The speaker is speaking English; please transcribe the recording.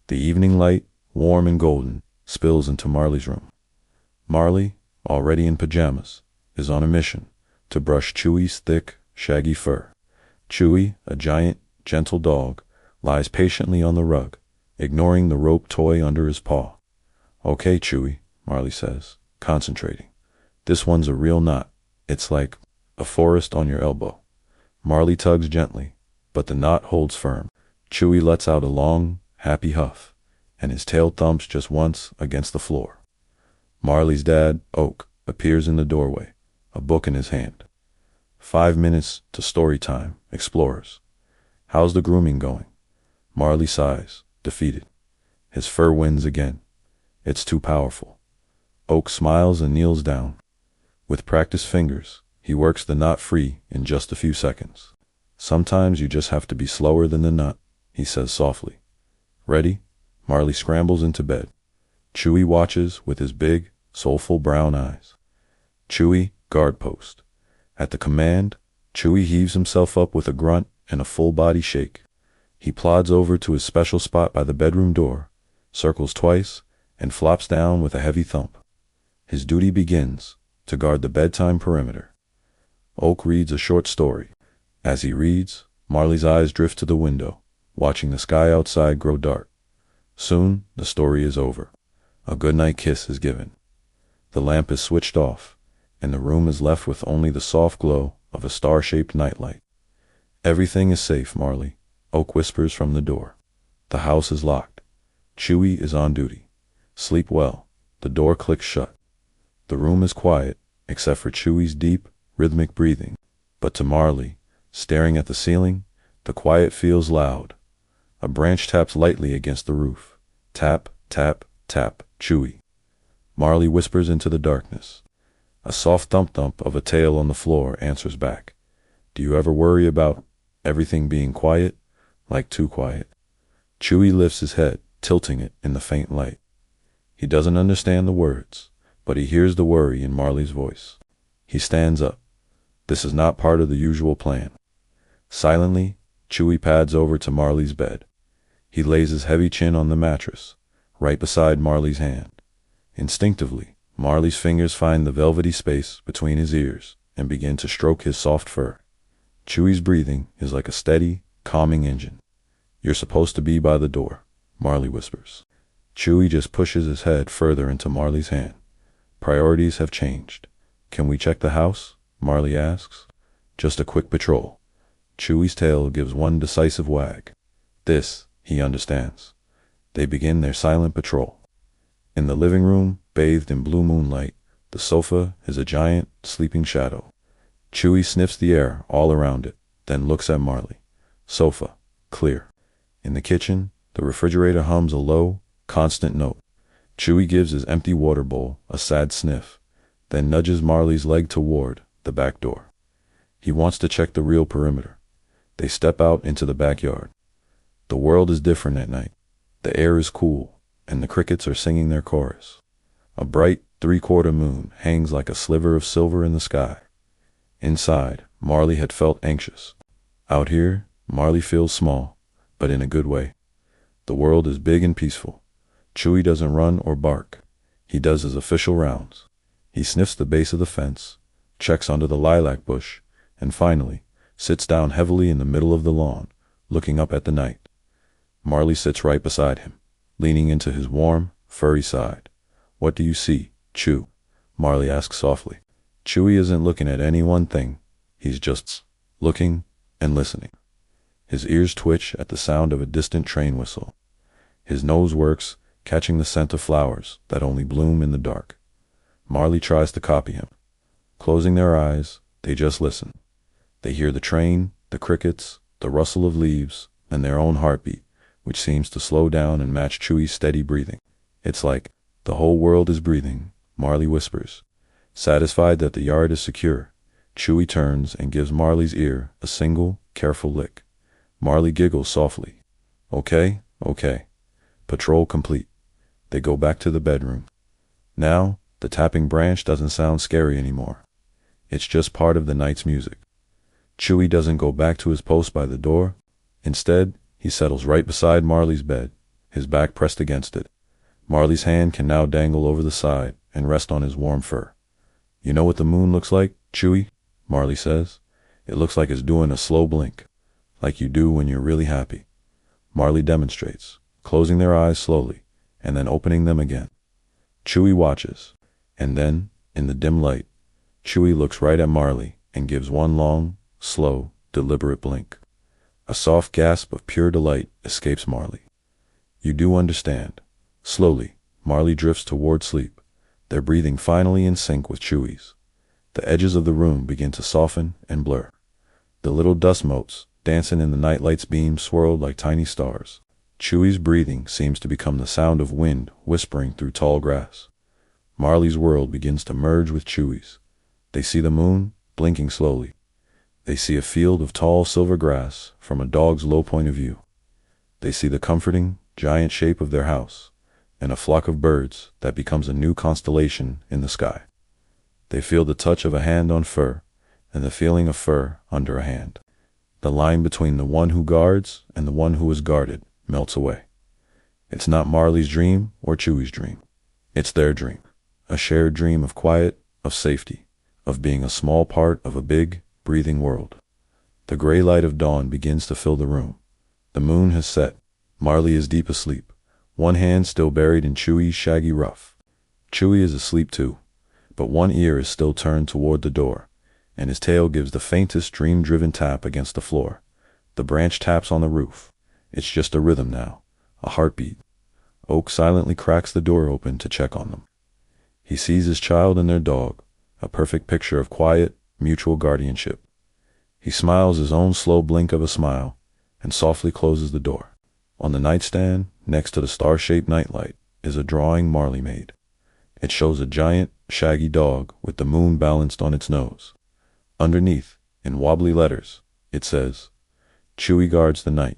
The evening light, warm and golden, spills into Marley's room. Marley, already in pajamas, is on a mission to brush Chewie's thick, shaggy fur. Chewie, a giant, gentle dog, lies patiently on the rug, ignoring the rope toy under his paw. "Okay, Chewie," Marley says, concentrating. "This one's a real knot. It's like a forest on your elbow." Marley tugs gently, but the knot holds firm. Chewie lets out a long, happy huff, and his tail thumps just once against the floor. Marley's dad, Oak, appears in the doorway, a book in his hand. 5 minutes to story time, explorers. "How's the grooming going?" Marley sighs, defeated. His fur wins again. It's too powerful. Oak smiles and kneels down. With practiced fingers, he works the knot free in just a few seconds. "Sometimes you just have to be slower than the knot," he says softly. "Ready?" Marley scrambles into bed. Chewie watches with his big, soulful brown eyes. "Chewie, guard post." At the command, Chewie heaves himself up with a grunt and a full body shake. He plods over to his special spot by the bedroom door, circles twice, and flops down with a heavy thump. His duty begins, to guard the bedtime perimeter. Oak reads a short story. As he reads, Marley's eyes drift to the window, watching the sky outside grow dark. Soon, the story is over. A goodnight kiss is given. The lamp is switched off, and the room is left with only the soft glow of a star-shaped nightlight. "Everything is safe, Marley," Oak whispers from the door. "The house is locked. Chewie is on duty. Sleep well." The door clicks shut. The room is quiet, except for Chewie's deep, rhythmic breathing. But to Marley, staring at the ceiling, the quiet feels loud. A branch taps lightly against the roof. Tap, tap, tap, Chewie. Marley whispers into the darkness. A soft thump-thump of a tail on the floor answers back. "Do you ever worry about everything being quiet? Like too quiet?" Chewie lifts his head, tilting it in the faint light. He doesn't understand the words, but he hears the worry in Marley's voice. He stands up. This is not part of the usual plan. Silently, Chewie pads over to Marley's bed. He lays his heavy chin on the mattress, right beside Marley's hand. Instinctively, Marley's fingers find the velvety space between his ears and begin to stroke his soft fur. Chewie's breathing is like a steady, calming engine. "You're supposed to be by the door," Marley whispers. Chewie just pushes his head further into Marley's hand. "Priorities have changed. Can we check the house?" Marley asks. "Just a quick patrol." Chewie's tail gives one decisive wag. This, he understands. They begin their silent patrol. In the living room, bathed in blue moonlight, the sofa is a giant, sleeping shadow. Chewie sniffs the air all around it, then looks at Marley. Sofa, clear. In the kitchen, the refrigerator hums a low, constant note. Chewie gives his empty water bowl a sad sniff, then nudges Marley's leg toward the back door. He wants to check the real perimeter. They step out into the backyard. The world is different at night. The air is cool, and the crickets are singing their chorus. A bright, three-quarter moon hangs like a sliver of silver in the sky. Inside, Marley had felt anxious. Out here, Marley feels small, but in a good way. The world is big and peaceful. Chewie doesn't run or bark. He does his official rounds. He sniffs the base of the fence, checks under the lilac bush, and finally sits down heavily in the middle of the lawn, looking up at the night. Marley sits right beside him, leaning into his warm, furry side. "What do you see, Chew?" Marley asks softly. Chewie isn't looking at any one thing. He's just looking and listening. His ears twitch at the sound of a distant train whistle. His nose works, catching the scent of flowers that only bloom in the dark. Marley tries to copy him. Closing their eyes, they just listen. They hear the train, the crickets, the rustle of leaves, and their own heartbeat, which seems to slow down and match Chewie's steady breathing. "It's like the whole world is breathing," Marley whispers. Satisfied that the yard is secure, Chewie turns and gives Marley's ear a single, careful lick. Marley giggles softly. "Okay, okay." Patrol complete. They go back to the bedroom. Now, the tapping branch doesn't sound scary anymore. It's just part of the night's music. Chewie doesn't go back to his post by the door. Instead, he settles right beside Marley's bed, his back pressed against it. Marley's hand can now dangle over the side and rest on his warm fur. "You know what the moon looks like, Chewie?" Marley says. "It looks like it's doing a slow blink, like you do when you're really happy." Marley demonstrates, closing their eyes slowly and then opening them again. Chewie watches, and then, in the dim light, Chewie looks right at Marley and gives one long, slow, deliberate blink. A soft gasp of pure delight escapes Marley. "You do understand." Slowly, Marley drifts toward sleep, their breathing finally in sync with Chewie's. The edges of the room begin to soften and blur. The little dust motes, dancing in the nightlight's beams, swirled like tiny stars. Chewie's breathing seems to become the sound of wind whispering through tall grass. Marley's world begins to merge with Chewie's. They see the moon, blinking slowly. They see a field of tall silver grass from a dog's low point of view. They see the comforting, giant shape of their house, and a flock of birds that becomes a new constellation in the sky. They feel the touch of a hand on fur, and the feeling of fur under a hand. The line between the one who guards and the one who is guarded melts away. It's not Marley's dream or Chewie's dream. It's their dream. A shared dream of quiet, of safety, of being a small part of a big, breathing world. The gray light of dawn begins to fill the room. The moon has set. Marley is deep asleep, one hand still buried in Chewie's shaggy ruff. Chewie is asleep too, but one ear is still turned toward the door, and his tail gives the faintest dream-driven tap against the floor. The branch taps on the roof. It's just a rhythm now, a heartbeat. Oak silently cracks the door open to check on them. He sees his child and their dog, a perfect picture of quiet, mutual guardianship. He smiles his own slow blink of a smile, and softly closes the door. On the nightstand, next to the star-shaped nightlight, is a drawing Marley made. It shows a giant, shaggy dog with the moon balanced on its nose. Underneath, in wobbly letters, it says, "Chewie guards the night."